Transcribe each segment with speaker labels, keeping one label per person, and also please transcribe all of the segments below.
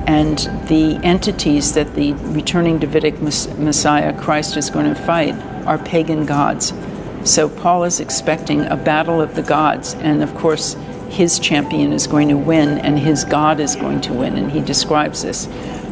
Speaker 1: And the entities that the returning Davidic Messiah, Christ, is going to fight are pagan gods. So Paul is expecting a battle of the gods, and of course his champion is going to win and his God is going to win, and he describes this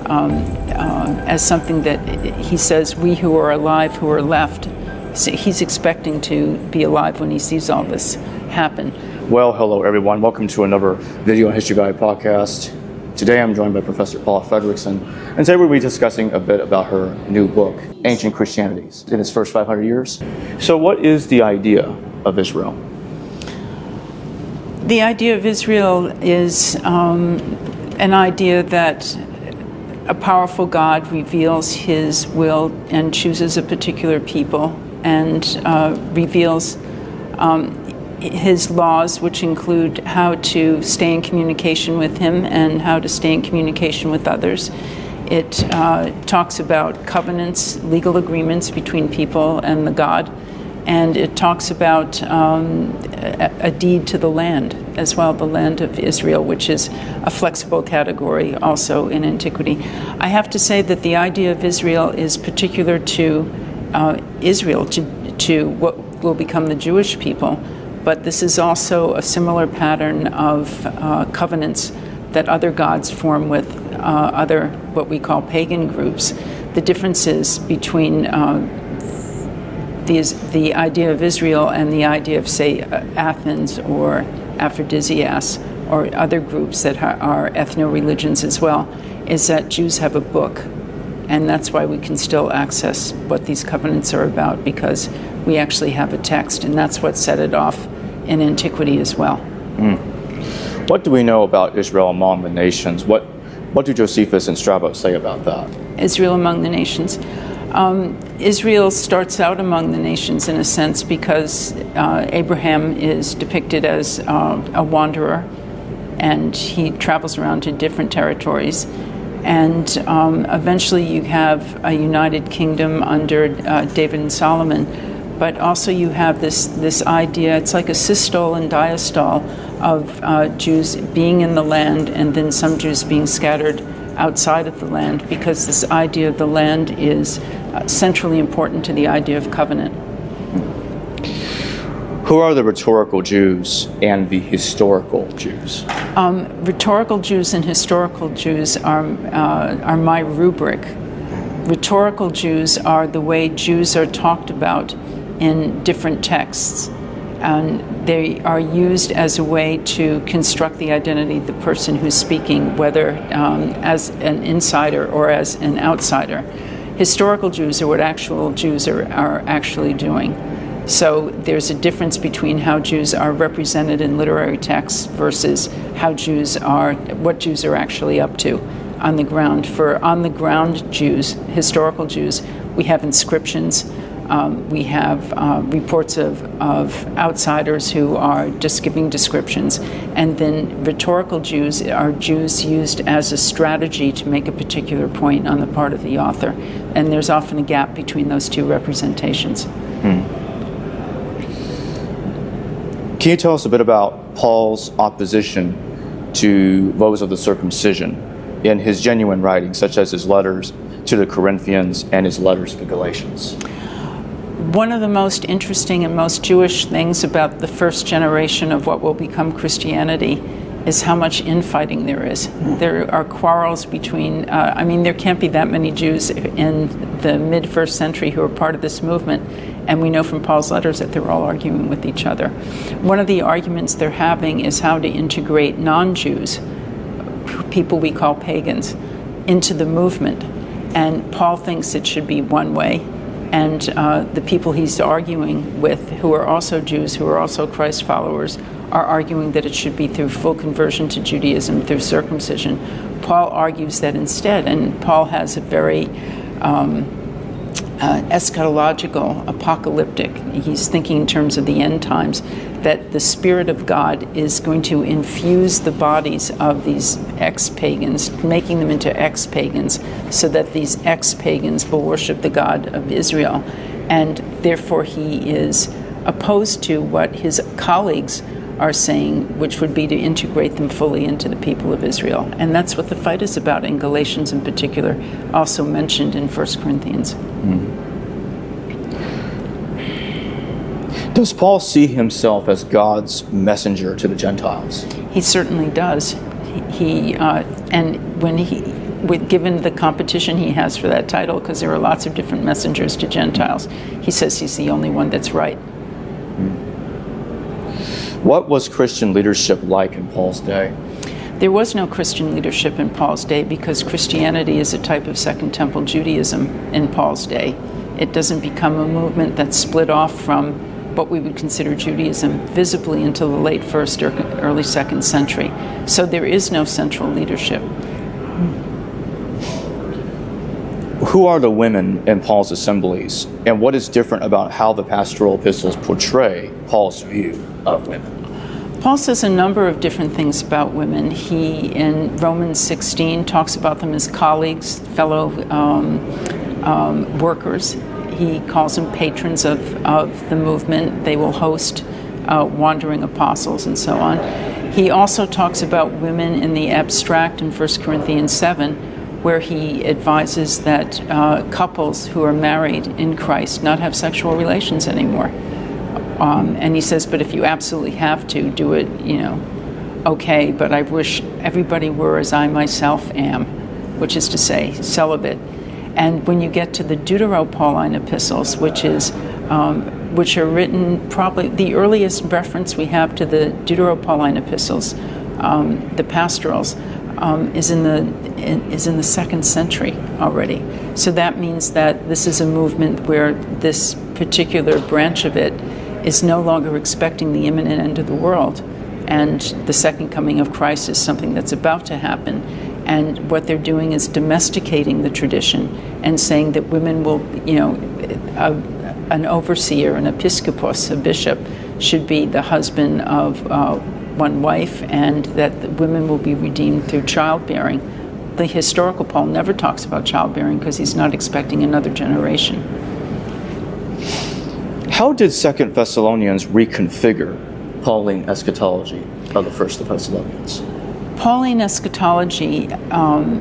Speaker 1: as something that he says, we who are alive, who are left. So he's expecting to be alive when he sees all this happen.
Speaker 2: Well, hello everyone. Welcome to another Video and History Guide podcast. Today I'm joined by Professor Paula Fredriksen, and today we'll be discussing a bit about her new book, Ancient Christianities, in its first 500 years. So what is the idea of Israel?
Speaker 1: The idea of Israel is an idea that a powerful God reveals his will and chooses a particular people and reveals his laws, which include how to stay in communication with him and how to stay in communication with others. It talks about covenants, legal agreements between people and the God, and it talks about a deed to the land as well, the land of Israel, which is a flexible category also in antiquity. I have to say that the idea of Israel is particular to Israel, to what will become the Jewish people. But this is also a similar pattern of covenants that other gods form with other what we call pagan groups. The differences between the idea of Israel and the idea of, say, Athens or Aphrodisias or other groups that are ethno-religions as well, is that Jews have a book. And that's why we can still access what these covenants are about, because we actually have a text, and that's what set it off in antiquity as well.
Speaker 2: What do we know about Israel among the nations? What do Josephus and Strabo say about that?
Speaker 1: Israel among the nations. Israel starts out among the nations in a sense because Abraham is depicted as a wanderer, and he travels around to different territories. And eventually you have a united kingdom under David and Solomon, but also you have this idea, it's like a systole and diastole of Jews being in the land and then some Jews being scattered outside of the land, because this idea of the land is centrally important to the idea of covenant.
Speaker 2: Who are the rhetorical Jews and the historical Jews?
Speaker 1: Rhetorical Jews and historical Jews are my rubric. Rhetorical Jews are the way Jews are talked about in different texts, and they are used as a way to construct the identity of the person who's speaking, whether as an insider or as an outsider. Historical Jews are what actual Jews are actually doing. So there's a difference between how Jews are represented in literary texts versus what Jews are actually up to on the ground. For on the ground Jews, historical Jews, we have inscriptions, we have reports of outsiders who are just giving descriptions, and then rhetorical Jews are Jews used as a strategy to make a particular point on the part of the author, and there's often a gap between those two representations.
Speaker 2: Can you tell us a bit about Paul's opposition to vows of the circumcision in his genuine writings, such as his letters to the Corinthians and his letters to the Galatians?
Speaker 1: One of the most interesting and most Jewish things about the first generation of what will become Christianity is how much infighting there is. There are quarrels between, there can't be that many Jews in the mid-first century who are part of this movement, and we know from Paul's letters that they're all arguing with each other. One of the arguments they're having is how to integrate non-Jews, people we call pagans, into the movement. And Paul thinks it should be one way, and the people he's arguing with, who are also Jews, who are also Christ followers, are arguing that it should be through full conversion to Judaism, through circumcision. Paul argues that instead, and Paul has a very eschatological, apocalyptic, he's thinking in terms of the end times, that the Spirit of God is going to infuse the bodies of these ex-pagans, making them into ex-pagans, so that these ex-pagans will worship the God of Israel. And therefore he is opposed to what his colleagues are saying, which would be to integrate them fully into the people of Israel. And that's what the fight is about in Galatians in particular, also mentioned in 1 Corinthians.
Speaker 2: Does Paul see himself as God's messenger to the Gentiles?
Speaker 1: He certainly does. And when given the competition he has for that title, because there are lots of different messengers to Gentiles, he says he's the only one that's right.
Speaker 2: What was Christian leadership like in Paul's day?
Speaker 1: There was no Christian leadership in Paul's day because Christianity is a type of Second Temple Judaism in Paul's day. It doesn't become a movement that's split off from what we would consider Judaism visibly until the late 1st or early 2nd century. So there is no central leadership.
Speaker 2: Who are the women in Paul's assemblies, and what is different about how the pastoral epistles portray Paul's view of women?
Speaker 1: Paul says a number of different things about women. He, in Romans 16, talks about them as colleagues, fellow workers. He calls them patrons of the movement. They will host wandering apostles and so on. He also talks about women in the abstract in 1 Corinthians 7, where he advises that couples who are married in Christ not have sexual relations anymore. And he says, but if you absolutely have to, do it, okay, but I wish everybody were as I myself am, which is to say, celibate. And when you get to the Deutero-Pauline epistles, which are written, probably the earliest reference we have to the Deutero-Pauline epistles, the pastorals, is in the 2nd century already. So that means that this is a movement where this particular branch of it is no longer expecting the imminent end of the world, and the second coming of Christ is something that's about to happen. And what they're doing is domesticating the tradition and saying that women will, an overseer, an episkopos, a bishop, should be the husband of one wife, and that the women will be redeemed through childbearing. The historical Paul never talks about childbearing because he's not expecting another generation.
Speaker 2: How did 2 Thessalonians reconfigure Pauline eschatology of the 1 Thessalonians?
Speaker 1: Pauline eschatology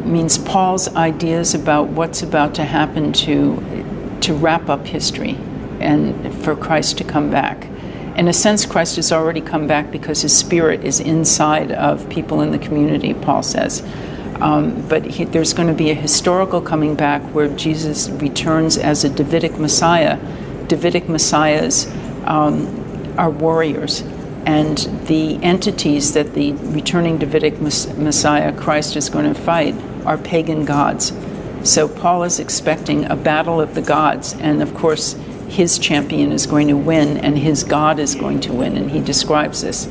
Speaker 1: means Paul's ideas about what's about to happen to wrap up history and for Christ to come back. In a sense, Christ has already come back because his spirit is inside of people in the community, Paul says. But there's going to be a historical coming back where Jesus returns as a Davidic Messiah. Davidic Messiahs are warriors. And the entities that the returning Davidic Messiah, Christ, is going to fight are pagan gods. So Paul is expecting a battle of the gods, and of course his champion is going to win and his God is going to win, and he describes this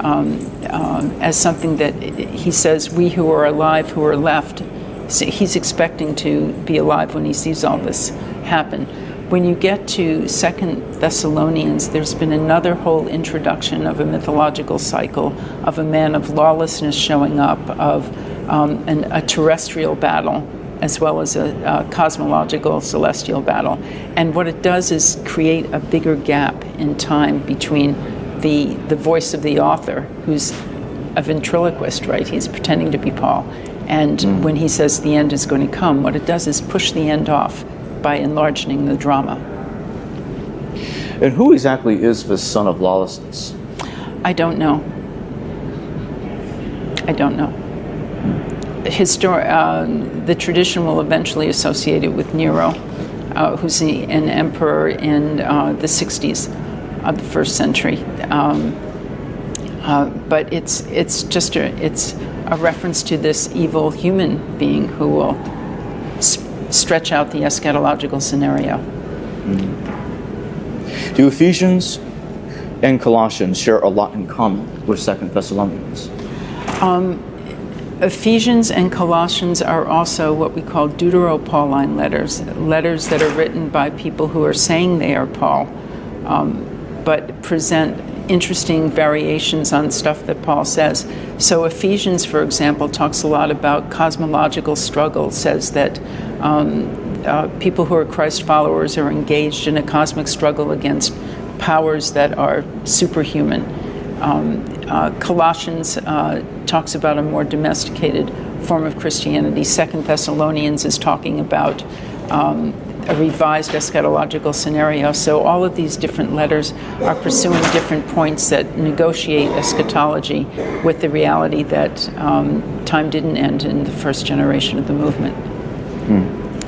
Speaker 1: as something that he says, we who are alive, who are left. So he's expecting to be alive when he sees all this happen. When you get to 2 Thessalonians, there's been another whole introduction of a mythological cycle of a man of lawlessness showing up, of a terrestrial battle, as well as a cosmological celestial battle. And what it does is create a bigger gap in time between the voice of the author, who's a ventriloquist, right? He's pretending to be Paul. And when he says the end is going to come, what it does is push the end off by enlarging the drama.
Speaker 2: And who exactly is this son of lawlessness?
Speaker 1: I don't know. The tradition will eventually associate it with Nero, who's an emperor in the 60s of the 1st century. But it's just a reference to this evil human being who will stretch out the eschatological scenario.
Speaker 2: Do Ephesians and Colossians share a lot in common with 2 Thessalonians?
Speaker 1: Ephesians and Colossians are also what we call Deutero-Pauline letters that are written by people who are saying they are Paul, but present interesting variations on stuff that Paul says. So Ephesians, for example, talks a lot about cosmological struggle, says that people who are Christ followers are engaged in a cosmic struggle against powers that are superhuman. Colossians talks about a more domesticated form of Christianity. 2 Thessalonians is talking about a revised eschatological scenario. So all of these different letters are pursuing different points that negotiate eschatology with the reality that time didn't end in the first generation of the movement.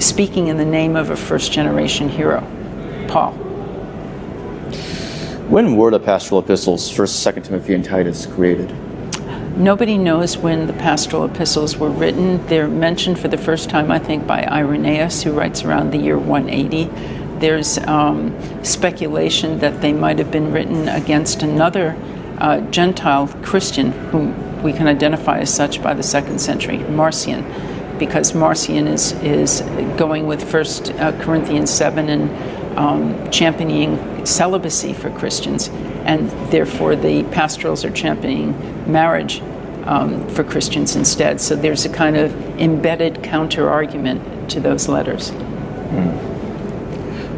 Speaker 1: Speaking in the name of a first-generation hero, Paul.
Speaker 2: When were the pastoral epistles, 1st, 2nd Timothy, and Titus, created?
Speaker 1: Nobody knows when the pastoral epistles were written. They're mentioned for the first time, I think, by Irenaeus, who writes around the year 180. There's speculation that they might have been written against another Gentile Christian, whom we can identify as such by the 2nd century, Marcion, because Marcion is going with 1 Corinthians 7 and championing celibacy for Christians, and therefore the pastorals are championing marriage for Christians instead. So there's a kind of embedded counter-argument to those letters.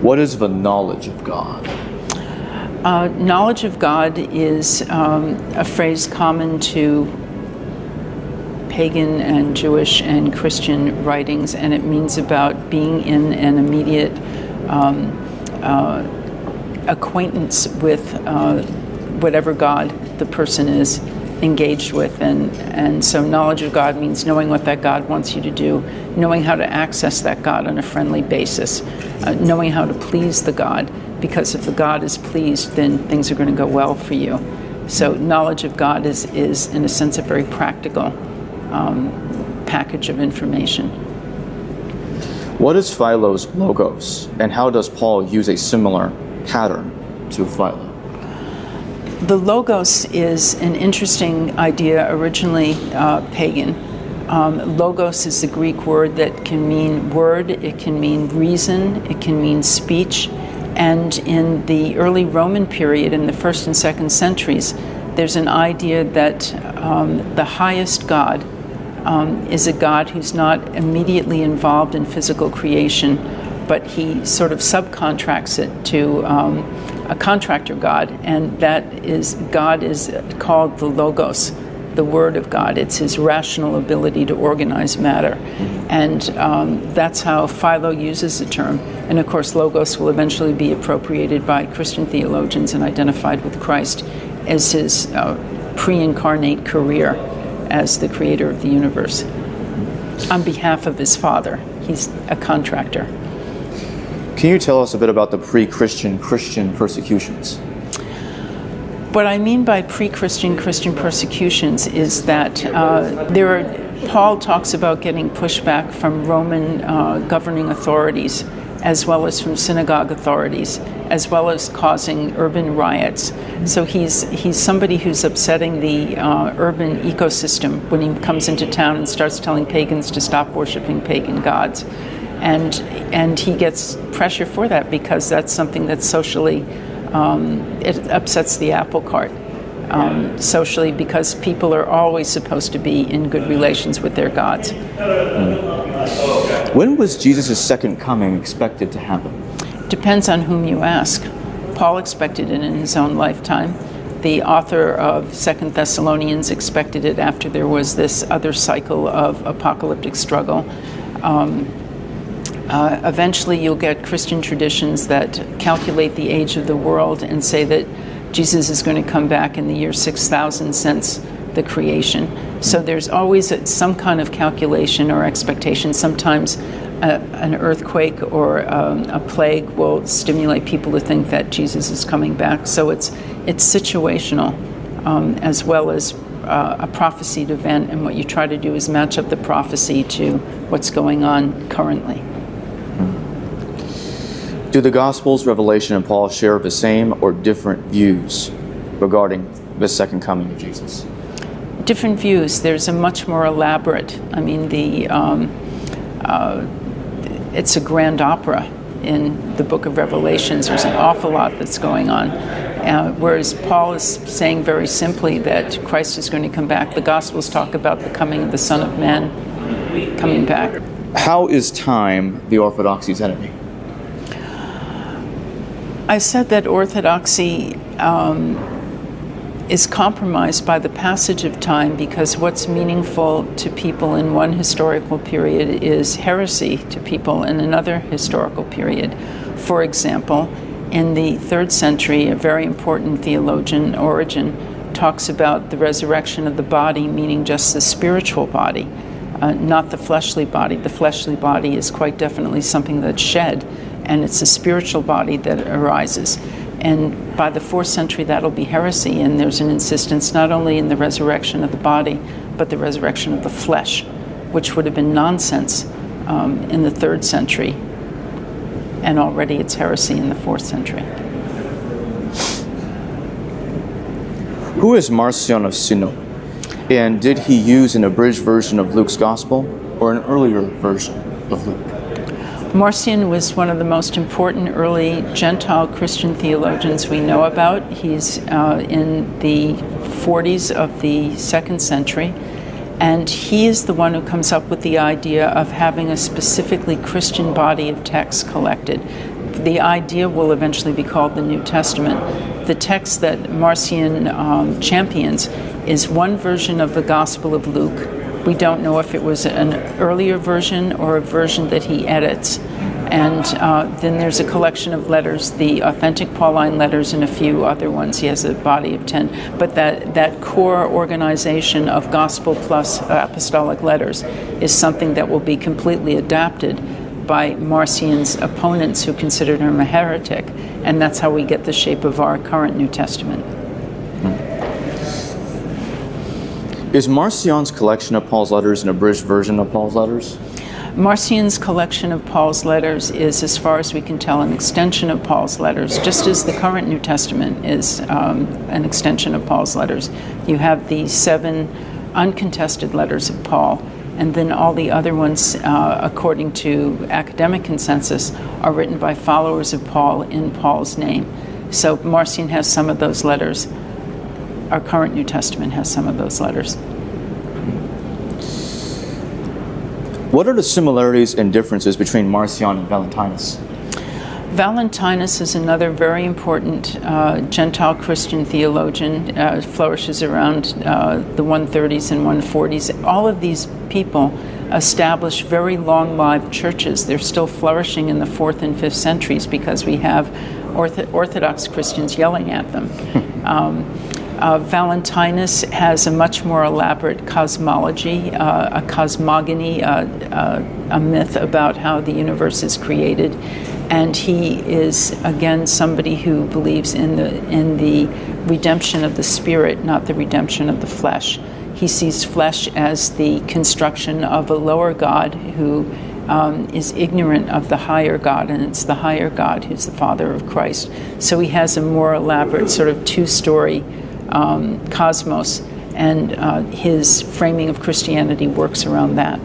Speaker 2: What is the knowledge of God?
Speaker 1: Knowledge of God is a phrase common to pagan and Jewish and Christian writings, and it means about being in an immediate acquaintance with whatever God the person is engaged with, and so knowledge of God means knowing what that God wants you to do, knowing how to access that God on a friendly basis, knowing how to please the God, because if the God is pleased, then things are going to go well for you. So knowledge of God is in a sense a very practical package of information.
Speaker 2: What is Philo's logos, and how does Paul use a similar pattern to Philo?
Speaker 1: The logos is an interesting idea, originally pagan. Logos is the Greek word that can mean word, it can mean reason, it can mean speech, and in the early Roman period, in the 1st and 2nd centuries, there's an idea that the highest God is a God who's not immediately involved in physical creation, but he sort of subcontracts it to a contractor God, and that is, God is called the Logos, the Word of God. It's his rational ability to organize matter. And that's how Philo uses the term. And of course, Logos will eventually be appropriated by Christian theologians and identified with Christ as his pre-incarnate career as the creator of the universe. On behalf of his Father, he's a contractor.
Speaker 2: Can you tell us a bit about the pre-Christian Christian persecutions?
Speaker 1: What I mean by pre-Christian Christian persecutions is that Paul talks about getting pushback from Roman governing authorities, as well as from synagogue authorities, as well as causing urban riots. So he's somebody who's upsetting the urban ecosystem when he comes into town and starts telling pagans to stop worshiping pagan gods. And he gets pressure for that because that's something that's socially, it upsets the apple cart socially, because people are always supposed to be in good relations with their gods.
Speaker 2: When was Jesus' second coming expected to happen?
Speaker 1: Depends on whom you ask. Paul expected it in his own lifetime. The author of 2 Thessalonians expected it after there was this other cycle of apocalyptic struggle. Eventually you'll get Christian traditions that calculate the age of the world and say that Jesus is going to come back in the year 6000 since the creation. So there's always some kind of calculation or expectation. Sometimes an earthquake or a plague will stimulate people to think that Jesus is coming back. So it's situational as well as a prophesied event, and what you try to do is match up the prophecy to what's going on currently.
Speaker 2: Do the Gospels, Revelation, and Paul share the same or different views regarding the second coming of Jesus?
Speaker 1: Different views. There's a much more elaborate, it's a grand opera in the book of Revelations. There's an awful lot that's going on. Whereas Paul is saying very simply that Christ is going to come back. The Gospels talk about the coming of the Son of Man coming back.
Speaker 2: How is time the orthodoxy's enemy?
Speaker 1: I said that orthodoxy is compromised by the passage of time, because what's meaningful to people in one historical period is heresy to people in another historical period. For example, in the 3rd century, a very important theologian, Origen, talks about the resurrection of the body, meaning just the spiritual body, not the fleshly body. The fleshly body is quite definitely something that's shed, and it's the spiritual body that arises. And by the 4th century, that'll be heresy, and there's an insistence not only in the resurrection of the body, but the resurrection of the flesh, which would have been nonsense in the 3rd century, and already it's heresy in the 4th century.
Speaker 2: Who is Marcion of Synoptic, and did he use an abridged version of Luke's Gospel or an earlier version of Luke?
Speaker 1: Marcion was one of the most important early Gentile Christian theologians we know about. He's in the 40s of the 2nd century, and he is the one who comes up with the idea of having a specifically Christian body of texts collected. The idea will eventually be called the New Testament. The text that Marcion champions is one version of the Gospel of Luke. We don't know if it was an earlier version or a version that he edits. And then there's a collection of letters, the authentic Pauline letters and a few other ones. He has a body of 10. But that core organization of gospel plus apostolic letters is something that will be completely adapted by Marcion's opponents, who considered him a heretic. And that's how we get the shape of our current New Testament.
Speaker 2: Is Marcion's collection of Paul's letters an abridged version of Paul's letters?
Speaker 1: Marcion's collection of Paul's letters is, as far as we can tell, an extension of Paul's letters, just as the current New Testament is an extension of Paul's letters. You have the 7 uncontested letters of Paul, and then all the other ones, according to academic consensus, are written by followers of Paul in Paul's name. So Marcion has some of those letters. Our current New Testament has some of those letters.
Speaker 2: What are the similarities and differences between Marcion and Valentinus?
Speaker 1: Valentinus is another very important Gentile Christian theologian, flourishes around the 130s and 140s. All of these people established very long-lived churches. They're still flourishing in the 4th and 5th centuries because we have Orthodox Christians yelling at them. Valentinus has a much more elaborate cosmology, a cosmogony, a myth about how the universe is created. And he is, again, somebody who believes in the redemption of the spirit, not the redemption of the flesh. He sees flesh as the construction of a lower God who is ignorant of the higher God, and it's the higher God who's the Father of Christ. So he has a more elaborate sort of two-story cosmos, and his framing of Christianity works around that.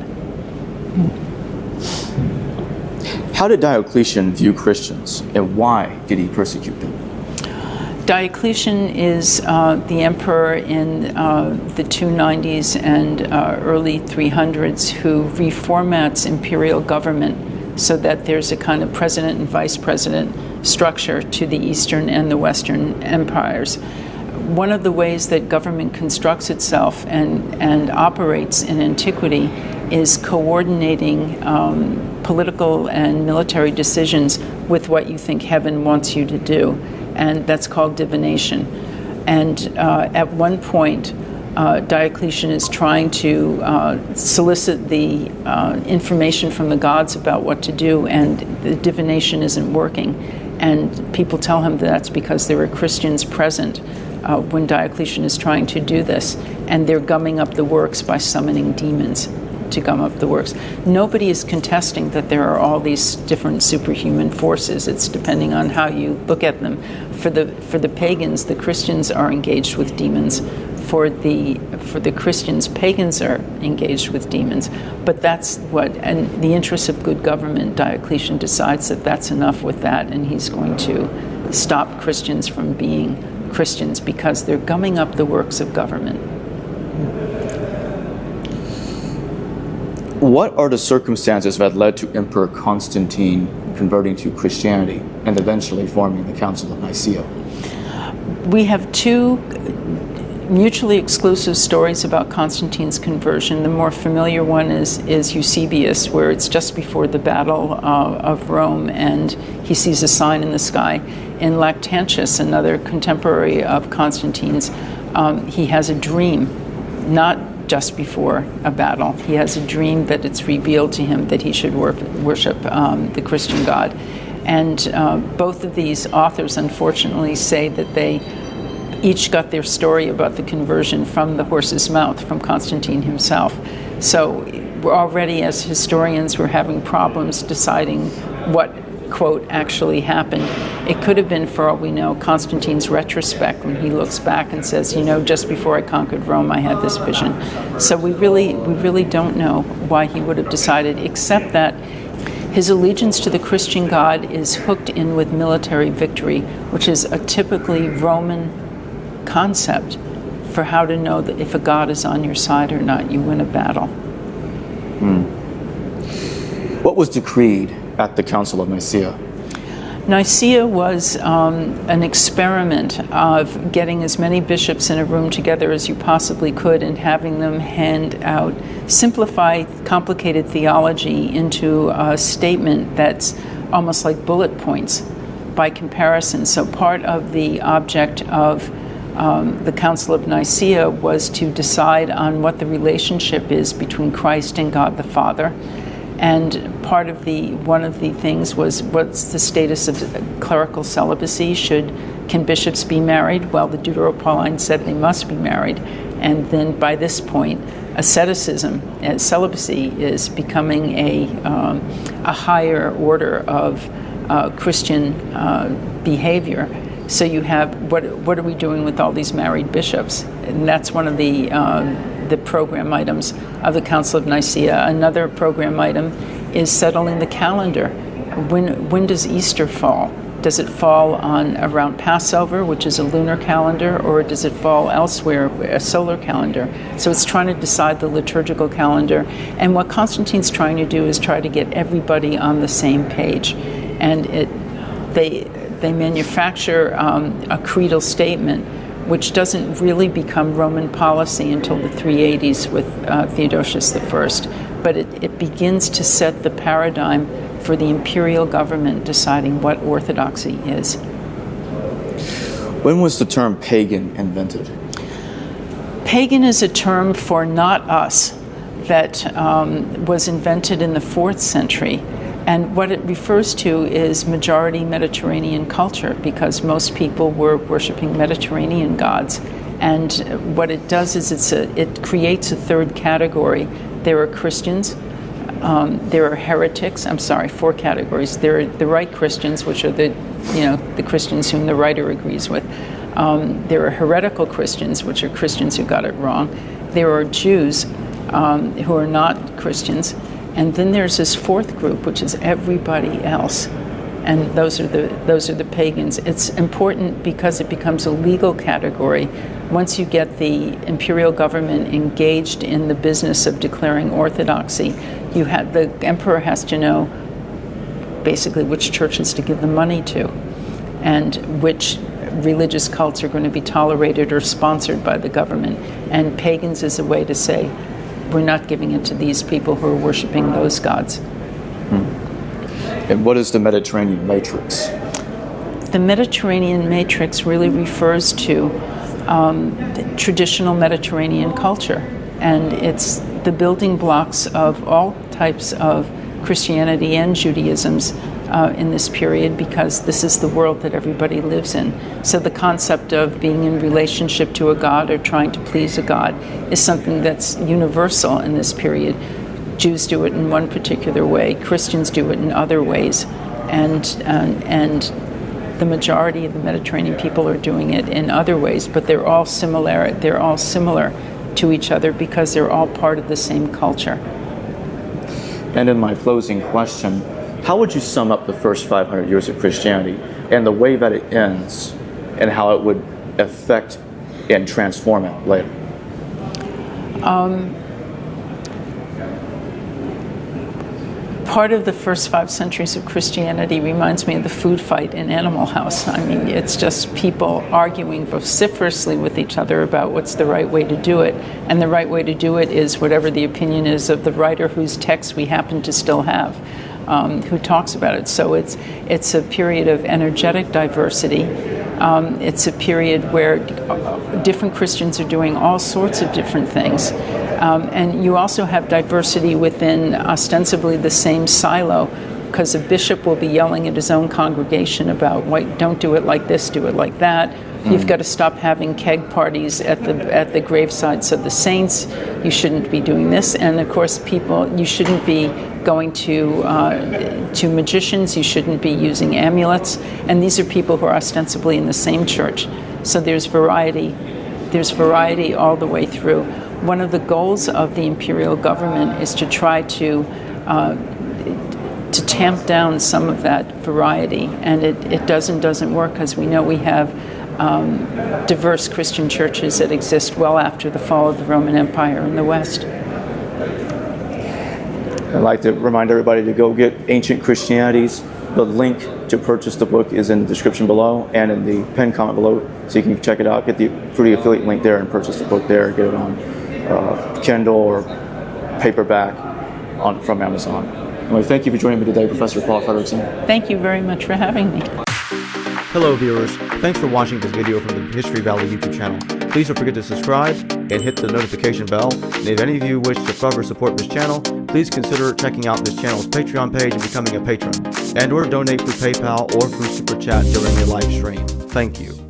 Speaker 2: How did Diocletian view Christians, and why did he persecute them?
Speaker 1: Diocletian is the emperor in the 290s and early 300s who reformats imperial government so that there's a kind of president and vice president structure to the Eastern and the Western empires. One of the ways that government constructs itself and operates in antiquity is coordinating political and military decisions with what you think heaven wants you to do, and that's called divination. And at one point, Diocletian is trying to solicit the information from the gods about what to do, and the divination isn't working. And people tell him that's because there are Christians present when Diocletian is trying to do this, and they're gumming up the works by summoning demons to gum up the works. Nobody is contesting that there are all these different superhuman forces. It's depending on how you look at them. For the pagans, the Christians are engaged with demons. For the Christians, pagans are engaged with demons. But that's what, and the interests of good government, Diocletian decides that that's enough with that, and he's going to stop Christians from being Christians because they're gumming up the works of government.
Speaker 2: What are the circumstances that led to Emperor Constantine converting to Christianity and eventually forming the Council of Nicaea?
Speaker 1: We have two mutually exclusive stories about Constantine's conversion. The more familiar one is Eusebius, where it's just before the Battle of Rome, and he sees a sign in the sky. In Lactantius, another contemporary of Constantine's, he has a dream, not just before a battle. He has a dream that it's revealed to him that he should worship the Christian God. And both of these authors, unfortunately, say that they each got their story about the conversion from the horse's mouth, from Constantine himself. So we're already, as historians, we're having problems deciding what, quote, actually happened. It could have been, for all we know, Constantine's retrospect, when he looks back and says, you know, just before I conquered Rome, I had this vision. So we really don't know why he would have decided, except that his allegiance to the Christian God is hooked in with military victory, which is a typically Roman concept for how to know that if a god is on your side or not. You win a battle.
Speaker 2: What was decreed at the Council of Nicaea?
Speaker 1: Nicaea was an experiment of getting as many bishops in a room together as you possibly could and having them hand out, simplify complicated theology into a statement that's almost like bullet points by comparison. So part of the object of the Council of Nicaea was to decide on what the relationship is between Christ and God the Father. And one of the things was, what's the status of clerical celibacy? Can bishops be married? Well, the Deutero-Pauline said they must be married. And then by this point, asceticism, celibacy, is becoming a higher order of Christian behavior. So you have, what are we doing with all these married bishops? And that's one of the program items of the Council of Nicaea. Another program item is settling the calendar. When does Easter fall? Does it fall around Passover, which is a lunar calendar, or does it fall elsewhere, a solar calendar? So it's trying to decide the liturgical calendar. And what Constantine's trying to do is try to get everybody on the same page. And they manufacture a creedal statement, which doesn't really become Roman policy until the 380s with Theodosius I. But it begins to set the paradigm for the imperial government deciding what orthodoxy is.
Speaker 2: When was the term pagan invented?
Speaker 1: Pagan is a term for not us that was invented in the 4th century. And what it refers to is majority Mediterranean culture, because most people were worshiping Mediterranean gods. And what it does is it creates a third category. There are Christians, there are heretics. 4 categories. There are the right Christians, which are the Christians whom the writer agrees with. There are heretical Christians, which are Christians who got it wrong. There are Jews who are not Christians. And then there's this 4th group, which is everybody else, and those are the pagans. It's important because it becomes a legal category. Once you get the imperial government engaged in the business of declaring orthodoxy, the emperor has to know basically which churches to give the money to, and which religious cults are going to be tolerated or sponsored by the government. And pagans is a way to say, we're not giving it to these people who are worshiping those gods.
Speaker 2: And what is the Mediterranean matrix?
Speaker 1: The Mediterranean matrix really refers to the traditional Mediterranean culture. And it's the building blocks of all types of Christianity and Judaisms in this period, because this is the world that everybody lives in. So the concept of being in relationship to a god or trying to please a god is something that's universal in this period. Jews do it in one particular way, Christians do it in other ways, and the majority of the Mediterranean people are doing it in other ways, but they're all similar to each other because they're all part of the same culture.
Speaker 2: And in my closing question, how would you sum up the first 500 years of Christianity and the way that it ends and how it would affect and transform it later?
Speaker 1: part of the first 5 centuries of Christianity reminds me of the food fight in Animal House. I mean, it's just people arguing vociferously with each other about what's the right way to do it. And the right way to do it is whatever the opinion is of the writer whose text we happen to still have, who talks about it. So it's a period of energetic diversity. It's a period where different Christians are doing all sorts of different things. And you also have diversity within ostensibly the same silo, because a bishop will be yelling at his own congregation about, wait, don't do it like this, do it like that. You've got to stop having keg parties at the gravesites of the saints. You shouldn't be doing this. And of course, you shouldn't be going to magicians. You shouldn't be using amulets. And these are people who are ostensibly in the same church. So there's variety. There's variety all the way through. One of the goals of the imperial government is to try to tamp down some of that variety, and it doesn't work, because we know we have diverse Christian churches that exist well after the fall of the Roman Empire in the West.
Speaker 2: I'd like to remind everybody to go get Ancient Christianities. The link to purchase the book is in the description below and in the pinned comment below, so you can check it out, get the free affiliate link there and purchase the book there, get it on Kindle or paperback from Amazon. Anyway, thank you for joining me today, Professor Paula Fredriksen.
Speaker 1: Thank you very much for having me.
Speaker 3: Hello viewers, thanks for watching this video from the History Valley YouTube channel. Please don't forget to subscribe and hit the notification bell. And if any of you wish to further support this channel, please consider checking out this channel's Patreon page and becoming a patron, and or donate through PayPal or through Super Chat during a live stream. Thank you.